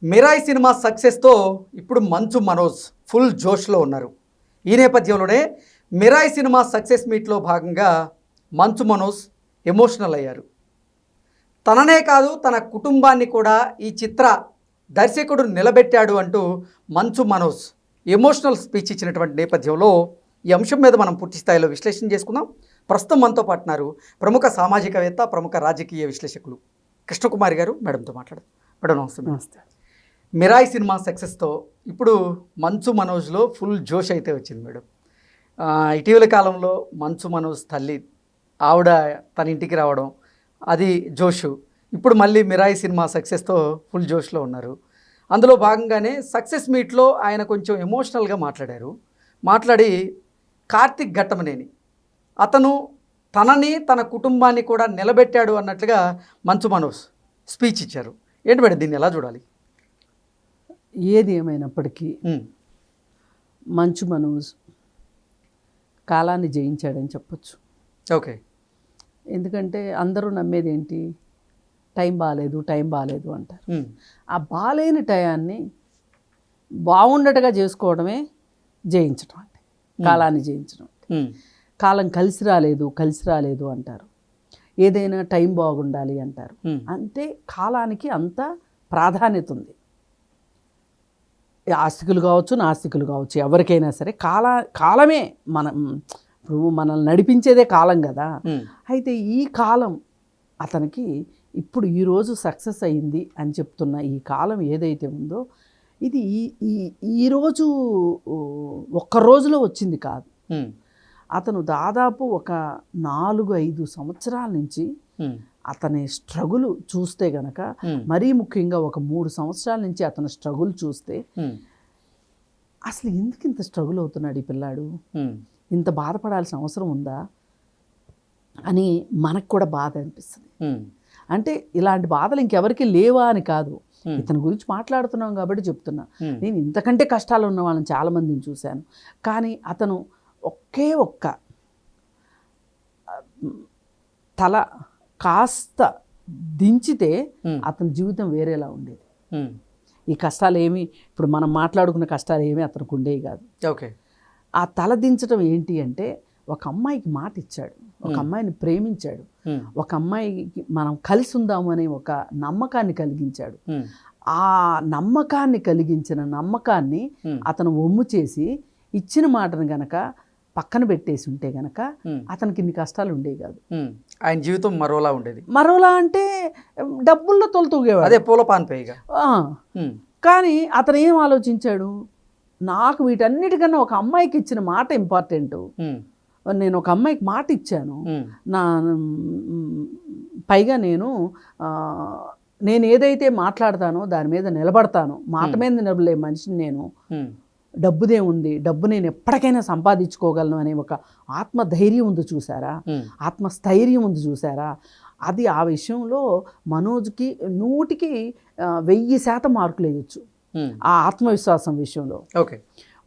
Mirai cinema సక్సెస్తో ఇప్పుడు Manchu Manoj full జోష్లో ఉన్నారు. ఈ నేపథ్యంలోనే మిరాయి సినిమా సక్సెస్ మీట్లో భాగంగా మంచు మనోజ్ ఎమోషనల్ అయ్యారు. తననే కాదు తన కుటుంబాన్ని కూడా ఈ చిత్ర దర్శకుడు నిలబెట్టాడు అంటూ మంచు మనోజ్ ఎమోషనల్ స్పీచ్ ఇచ్చినటువంటి నేపథ్యంలో ఈ అంశం మీద మనం పూర్తి స్థాయిలో విశ్లేషణ చేసుకుందాం. ప్రస్తుతం మనతో పాటున్నారు ప్రముఖ సామాజికవేత్త, ప్రముఖ రాజకీయ విశ్లేషకులు కృష్ణకుమారి గారు. మేడంతో మాట్లాడదాం. మేడం నమస్తే. నమస్తే. మిరాయి సినిమా సక్సెస్తో ఇప్పుడు మంచు మనోజ్లో ఫుల్ జోష్ అయితే వచ్చింది మేడం. ఇటీవల కాలంలో మంచు మనోజ్ తల్లి ఆవిడ తన ఇంటికి రావడం అది జోషు. ఇప్పుడు మళ్ళీ మిరాయి సినిమా సక్సెస్తో ఫుల్ జోష్లో ఉన్నారు. అందులో భాగంగానే సక్సెస్ మీట్లో ఆయన కొంచెం ఎమోషనల్గా మాట్లాడి కార్తిక్ ఘట్టమనేని అతను తనని తన కుటుంబాన్ని కూడా నిలబెట్టాడు అన్నట్లుగా మంచు మనోజ్ స్పీచ్ ఇచ్చారు. ఏంటి మేడం, దీన్ని ఎలా చూడాలి? ఏది ఏమైనప్పటికీ మంచు మనోజ్ కాలాన్ని జయించాడని చెప్పొచ్చు. ఓకే. ఎందుకంటే అందరూ నమ్మేది ఏంటి, టైం బాగాలేదు అంటారు. ఆ బాగాలేని టయాన్ని బాగుండటగా చేసుకోవడమే జయించడం అంటే, కాలాన్ని జయించడం అంటే. కాలం కలిసి రాలేదు అంటారు. ఏదైనా టైం బాగుండాలి అంటారు. అంటే కాలానికి అంత ప్రాధాన్యత ఉంది. ఆస్తికులు కావచ్చు, నాస్తికులు కావచ్చు, ఎవరికైనా సరే కాలమే ఇప్పుడు మనల్ని నడిపించేదే కాలం కదా. అయితే ఈ కాలం అతనికి ఇప్పుడు ఈరోజు సక్సెస్ అయ్యింది అని చెప్తున్న ఈ కాలం ఏదైతే ఉందో ఇది ఈరోజు ఒక్క రోజులో వచ్చింది కాదు. అతను దాదాపు ఒక 4-5 సంవత్సరాల నుంచి అతని స్ట్రగుల్ చూస్తే గనక, మరీ ముఖ్యంగా ఒక 3 సంవత్సరాల నుంచి అతని స్ట్రగుల్ చూస్తే అసలు ఎందుకు ఇంత స్ట్రగుల్ అవుతున్నాడు ఈ పిల్లాడు, ఇంత బాధపడాల్సిన అవసరం ఉందా అని మనకు కూడా బాధ అనిపిస్తుంది. అంటే ఇలాంటి బాధలు ఇంకెవరికి లేవా అని కాదు, ఇతని గురించి మాట్లాడుతున్నాం కాబట్టి చెప్తున్నా. నేను ఇంతకంటే కష్టాలు ఉన్న వాళ్ళని చాలామందిని చూశాను. కానీ అతను ఒకే ఒక్క తల కాస్త దించితే అతని జీవితం వేరేలా ఉండేది. ఈ కష్టాలు ఏమి, ఇప్పుడు మనం మాట్లాడుకున్న కష్టాలు ఏమీ అతనికి ఉండేవి కాదు. ఓకే. ఆ తల దించడం ఏంటి అంటే, ఒక అమ్మాయికి మాట ఇచ్చాడు, ఒక అమ్మాయిని ప్రేమించాడు, ఒక అమ్మాయికి మనం కలిసి ఉందాము అనే ఒక నమ్మకాన్ని కలిగించాడు. ఆ నమ్మకాన్ని కలిగించిన నమ్మకాన్ని అతను ఒమ్ము చేసి ఇచ్చిన మాటను గనక పక్కన పెట్టేసి ఉంటే గనక అతనికి ఇన్ని కష్టాలు ఉండేవి కాదు. ఆయన జీవితం మరోలా ఉండేది. మరోలా అంటే డబ్బుల్లో తొలతూగేవాడు, అదే పూలపాన్ పేయిగా. కానీ అతను ఏం ఆలోచించాడు, నాకు వీటన్నిటికన్నా ఒక అమ్మాయికి ఇచ్చిన మాట ఇంపార్టెంట్. నేను ఒక అమ్మాయికి మాట ఇచ్చాను, పైగా నేను ఏదైతే మాట్లాడతానో దాని మీద నిలబడతాను, మాట మీద నిలబడే మనిషిని నేను. డబ్బుదే ఉంది, డబ్బు నేను ఎప్పటికైనా సంపాదించుకోగలను అనే ఒక ఆత్మధైర్యం ఉంది చూసారా, ఆత్మస్థైర్యం ఉంది చూసారా, అది ఆ విషయంలో మనోజ్కి 100% మార్కులు వేయచ్చు ఆ ఆత్మవిశ్వాసం విషయంలో. ఓకే.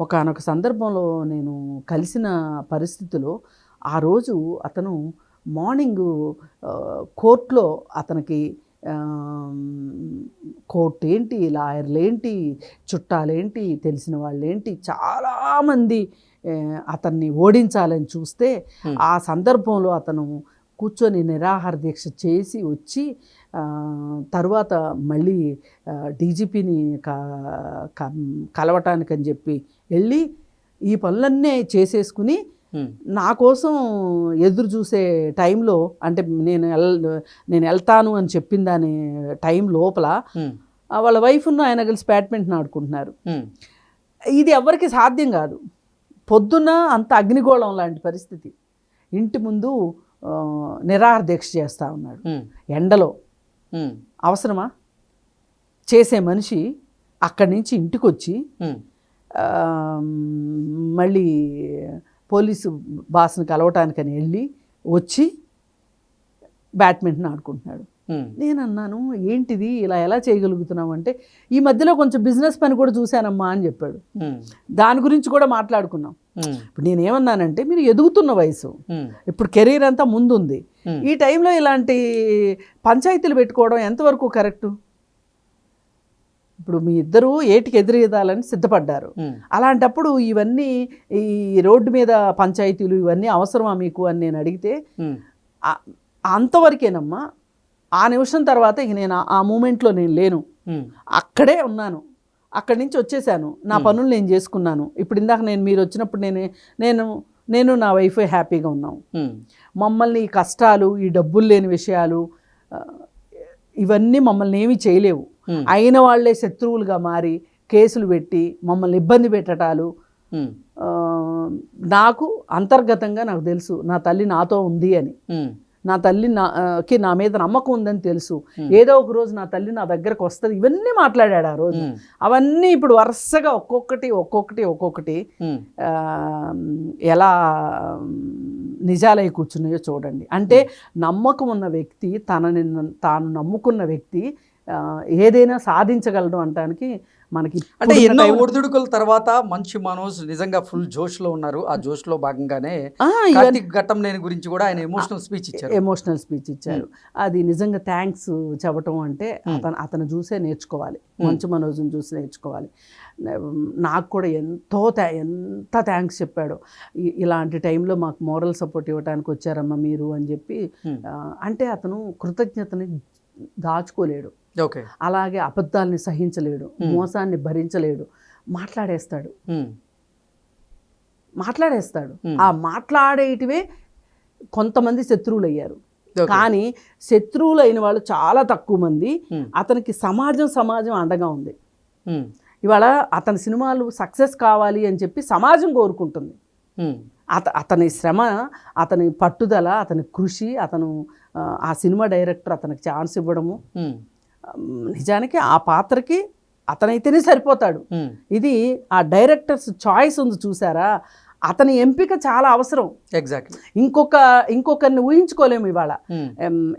ఒకానొక సందర్భంలో నేను కలిసిన పరిస్థితిలో ఆ రోజు అతను మార్నింగ్ కోర్టులో అతనికి కోర్టు ఏంటి, లాయర్లు ఏంటి, చుట్టాలేంటి, తెలిసిన వాళ్ళు ఏంటి, చాలామంది అతన్ని ఓడించాలని చూస్తే ఆ సందర్భంలో అతను కూర్చొని నిరాహార దీక్ష చేసి వచ్చి తర్వాత మళ్ళీ డీజీపీని కలవటానికని చెప్పి వెళ్ళి ఈ పనులన్నీ చేసేసుకుని నా కోసం ఎదురు చూసే టైంలో, అంటే నేను వెళ్తాను అని చెప్పిన దాని టైం లోపల వాళ్ళ వైఫ్ను ఆయన కలిసి బ్యాడ్మింటన్ ఆడుకుంటున్నారు. ఇది ఎవరికి సాధ్యం కాదు. పొద్దున్న అంత అగ్నిగోళం లాంటి పరిస్థితి, ఇంటి ముందు నిరాహార దీక్ష చేస్తూ ఉన్నాడు ఎండలో. అవసరమా? చేసే మనిషి అక్కడి నుంచి ఇంటికి వచ్చి మళ్ళీ పోలీసు బాస్ని కలవటానికని వెళ్ళి వచ్చి బ్యాడ్మింటన్ ఆడుకుంటున్నాడు. నేను అన్నాను, ఏంటిది ఇలా ఎలా చేయగలుగుతున్నావు అంటే, ఈ మధ్యలో కొంచెం బిజినెస్ పని కూడా చూశానమ్మా అని చెప్పాడు. దాని గురించి కూడా మాట్లాడుకున్నాం. ఇప్పుడు నేనేమన్నానంటే, మీరు ఎదుగుతున్న వయసు, ఇప్పుడు కెరీర్ అంతా ముందుంది, ఈ టైంలో ఇలాంటి పంచాయతీలు పెట్టుకోవడం ఎంతవరకు కరెక్టు? ఇప్పుడు మీ ఇద్దరు ఏటికి ఎదురేదాలని సిద్ధపడ్డారు. అలాంటప్పుడు ఇవన్నీ ఈ రోడ్డు మీద పంచాయతీలు ఇవన్నీ అవసరమా మీకు అని నేను అడిగితే అంతవరకేనమ్మా. ఆ నిమిషం తర్వాత ఇక నేను ఆ మూమెంట్లో నేను లేను, అక్కడే ఉన్నాను, అక్కడి నుంచి వచ్చేసాను, నా పనులు నేను చేసుకున్నాను. ఇప్పుడు ఇందాక మీరు వచ్చినప్పుడు నేను నా వైఫ్ హ్యాపీగా ఉన్నాం. మమ్మల్ని ఈ కష్టాలు, ఈ డబ్బులు లేని విషయాలు ఇవన్నీ మమ్మల్ని ఏమీ చేయలేవు. అయిన వాళ్లే శత్రువులుగా మారి కేసులు పెట్టి మమ్మల్ని ఇబ్బంది పెట్టటాలు. నాకు అంతర్గతంగా నాకు తెలుసు నా తల్లి నాతో ఉంది అని. నా తల్లి నా మీద నమ్మకం ఉందని తెలుసు. ఏదో ఒక రోజు నా తల్లి నా దగ్గరకు వస్తుంది. ఇవన్నీ మాట్లాడాడు ఆ రోజు. అవన్నీ ఇప్పుడు వరుసగా ఒక్కొక్కటి ఎలా నిజాలై కూర్చున్నాయో చూడండి. అంటే నమ్మకం ఉన్న వ్యక్తి, తాను నమ్ముకున్న వ్యక్తి ఏదైనా సాధించగలడు అంటానికి మనకి అంటే ఎన్నో ఒడిదుడుకుల తర్వాత మంచు మనోజ్ నిజంగా ఫుల్ జోష్లో ఉన్నారు. ఆ జోష్లో భాగంగానే కార్తీక్ ఘట్టంనేని గురించి కూడా ఆయన ఎమోషనల్ స్పీచ్ ఇచ్చారు. అది నిజంగా థ్యాంక్స్ చెప్పటం అంటే అతను చూసే నేర్చుకోవాలి, మంచు మనోజ్ని చూసి నేర్చుకోవాలి. నాకు కూడా ఎంత థ్యాంక్స్ చెప్పాడు. ఇలాంటి టైంలో మాకు మోరల్ సపోర్ట్ ఇవ్వడానికి వచ్చారమ్మా మీరు అని చెప్పి. అంటే అతను కృతజ్ఞతని దాచుకోలేడు, అలాగే అబద్ధాలని సహించలేడు, మోసాన్ని భరించలేడు, మాట్లాడేస్తాడు. ఆ మాట్లాడేటివే కొంతమంది శత్రువులు అయ్యారు. కానీ శత్రువులు అయిన వాళ్ళు చాలా తక్కువ మంది. అతనికి సమాజం అండగా ఉంది. ఇవాళ అతని సినిమాలు సక్సెస్ కావాలి అని చెప్పి సమాజం కోరుకుంటుంది. అతని శ్రమ, అతని పట్టుదల, అతని కృషి, ఆ సినిమా డైరెక్టర్ అతనికి ఛాన్స్ ఇవ్వడము, నిజానికి ఆ పాత్రకి అతనైతేనే సరిపోతాడు. ఇది ఆ డైరెక్టర్స్ చాయిస్ ఉంది చూసారా, అతని ఎంపిక చాలా అవసరం. ఎగ్జాక్ట్లీ. ఇంకొకరిని ఊహించుకోలేము.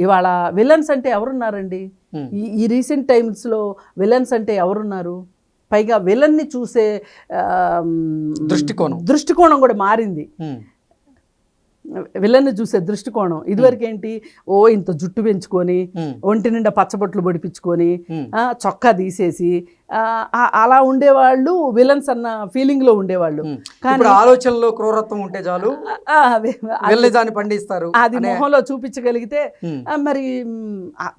ఇవాళ విలన్స్ అంటే ఎవరున్నారండి? ఈ రీసెంట్ టైమ్స్లో విలన్స్ అంటే ఎవరున్నారు? పైగా విలన్ని చూసే దృష్టికోణం కూడా మారింది. విలన్ని చూసే దృష్టికోణం ఇదివరకు ఏంటి, ఇంత జుట్టు పెంచుకొని ఒంటి నిండా పచ్చబొట్లు పొడిపించుకొని చొక్కా తీసేసి అలా ఉండేవాళ్ళు, విలన్స్ అన్న ఫీలింగ్ లో ఉండేవాళ్ళు. కానీ ఆలోచనలో క్రూరత్వం ఉంటే చాలు పండిస్తారు. అది మొహంలో చూపించగలిగితే మరి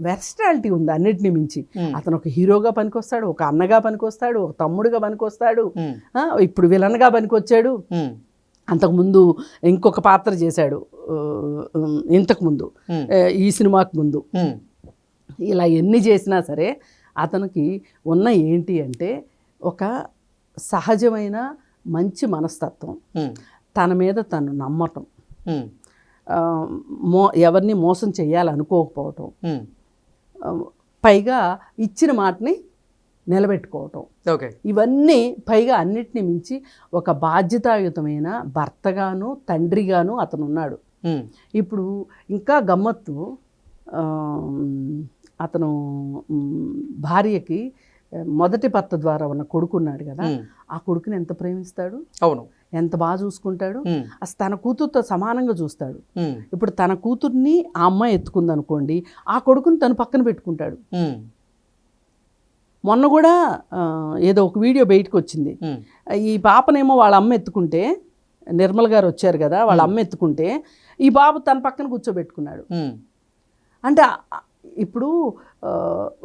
వెర్సటాలిటీ ఉంది అన్నిటిని మించి. అతను ఒక హీరోగా పనికొస్తాడు, ఒక అన్నగా పనికొస్తాడు, ఒక తమ్ముడుగా పనికొస్తాడు, ఇప్పుడు విలన్ గా పనికొచ్చాడు. అంతకుముందు ఇంకొక పాత్ర చేశాడు ఇంతకుముందు, ఈ సినిమాకు ముందు. ఇలా ఎన్ని చేసినా సరే అతనికి ఉన్న ఏంటి అంటే ఒక సహజమైన మంచి మనస్తత్వం, తన మీద తను నమ్మటం, ఎవరిని మోసం చేయాలనుకోకపోవటం, పైగా ఇచ్చిన మాటని నిలబెట్టుకోవటం. ఇవన్నీ పైగా అన్నిటిని మించి ఒక బాధ్యతాయుతమైన భర్తగాను తండ్రిగాను అతను ఉన్నాడు. ఇప్పుడు ఇంకా గమ్మత్తు, అతను భార్యకి మొదటి భర్త ద్వారా ఉన్న కొడుకున్నాడు కదా, ఆ కొడుకుని ఎంత ప్రేమిస్తాడు, అవును, ఎంత బాగా చూసుకుంటాడు. అసలు తన కూతురుతో సమానంగా చూస్తాడు. ఇప్పుడు తన కూతుర్ని ఆ అమ్మాయి ఎత్తుకుందనుకోండి, ఆ కొడుకుని తను పక్కన పెట్టుకుంటాడు. మొన్న కూడా ఏదో ఒక వీడియో బయటకు వచ్చింది. ఈ పాపనేమో వాళ్ళ అమ్మ ఎత్తుకుంటే, నిర్మల్ గారు వచ్చారు కదా, వాళ్ళ అమ్మ ఎత్తుకుంటే ఈ బాబు తన పక్కన కూర్చోబెట్టుకున్నాడు. అంటే ఇప్పుడు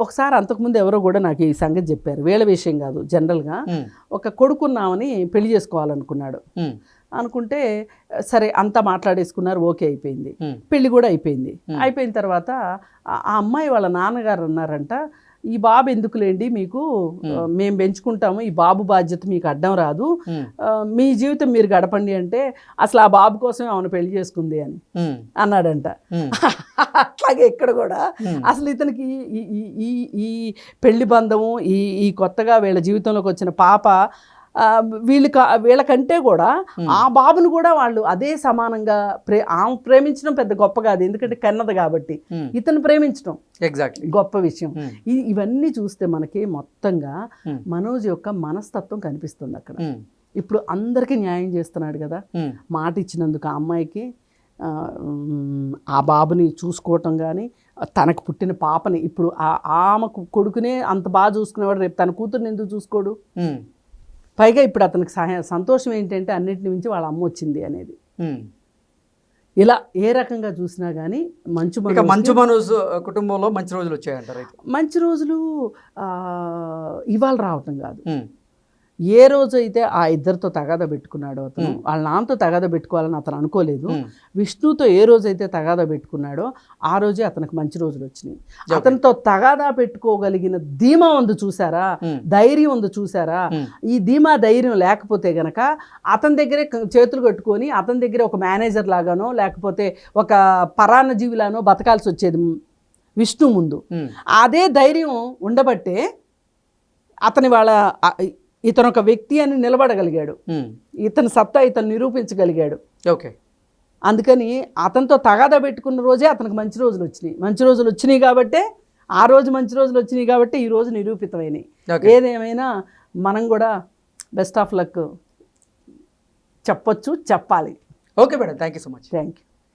ఒకసారి అంతకుముందు ఎవరో కూడా నాకు ఈ సంగతి చెప్పారు, వీళ్ళ విషయం కాదు, జనరల్గా ఒక కొడుకున్నామని పెళ్లి చేసుకోవాలనుకున్నాడు. అనుకుంటే సరే అంతా మాట్లాడేసుకున్నారు, ఓకే అయిపోయింది, పెళ్లి కూడా అయిపోయింది. అయిపోయిన తర్వాత ఆ అమ్మాయి వాళ్ళ నాన్నగారు అన్నారంట, ఈ బాబు ఎందుకులేండి మీకు, మేము పెంచుకుంటాము, ఈ బాబు బాధ్యత మీకు అడ్డం రాదు, మీ జీవితం మీరు గడపండి అంటే అసలు ఆ బాబు కోసమే ఆమెను పెళ్లి చేసుకుంది అని అన్నాడంట. అట్లాగే ఇక్కడ కూడా అసలు ఇతనికి ఈ పెళ్లి బంధము, ఈ కొత్తగా వీళ్ళ జీవితంలోకి వచ్చిన పాప, వీళ్ళకంటే కూడా ఆ బాబును కూడా వాళ్ళు అదే సమానంగా ఆమె ప్రేమించడం పెద్ద గొప్ప కాదు, ఎందుకంటే కన్నది కాబట్టి. ఇతను ప్రేమించడం గొప్ప విషయం. ఇవన్నీ చూస్తే మనకి మొత్తంగా మనోజ్ యొక్క మనస్తత్వం కనిపిస్తుంది అక్కడ. ఇప్పుడు అందరికీ న్యాయం చేస్తున్నాడు కదా, మాట ఇచ్చినందుకు ఆ అమ్మాయికి ఆ బాబుని చూసుకోవటం కానీ తనకు పుట్టిన పాపని ఇప్పుడు ఆమెకు కొడుకునే అంత బాగా చూసుకునేవాడు రేపు తన కూతుర్ని ఎందుకు చూసుకోడు? పైగా ఇప్పుడు అతనికి సంతోషం ఏంటంటే అన్నింటిని మించి వాళ్ళ అమ్మ వచ్చింది అనేది. ఇలా ఏ రకంగా చూసినా కానీ మంచు మనోజ్ కుటుంబంలో మంచి రోజులు వచ్చాయంటారు. మంచి రోజులు ఇవాళ రావటం కాదు, ఏ రోజు అయితే ఆ ఇద్దరితో తగాదా పెట్టుకున్నాడో అతను, వాళ్ళ నాన్నతో తగాదా పెట్టుకోవాలని అతను అనుకోలేదు. విష్ణుతో ఏ రోజైతే తగాదా పెట్టుకున్నాడో ఆ రోజే అతనికి మంచి రోజులు వచ్చినాయి. అతనితో తగాదా పెట్టుకోగలిగిన ధీమా ఉంది చూసారా, ధైర్యం ఉంది చూసారా. ఈ ధీమా ధైర్యం లేకపోతే గనక అతని దగ్గరే చేతులు కట్టుకొని అతని దగ్గరే ఒక మేనేజర్ లాగానో లేకపోతే ఒక పరాన్నజీవిలానో బతకాల్సి వచ్చేది విష్ణు ముందు. అదే ధైర్యం ఉండబట్టే అతని వాళ్ళ ఇతను ఒక వ్యక్తి అని నిలబడగలిగాడు, ఇతని సత్తా ఇతను నిరూపించగలిగాడు. ఓకే, అందుకని అతనితో తగాదా పెట్టుకున్న రోజే అతనికి మంచి రోజులు వచ్చినాయి. మంచి రోజులు వచ్చినాయి కాబట్టే ఆ రోజు మంచి రోజులు వచ్చినాయి కాబట్టి ఈ రోజు నిరూపితమైనవి. ఏదేమైనా మనం కూడా బెస్ట్ ఆఫ్ లక్ చెప్పొచ్చు, చెప్పాలి. Okay madam, thank you so much. Thank you.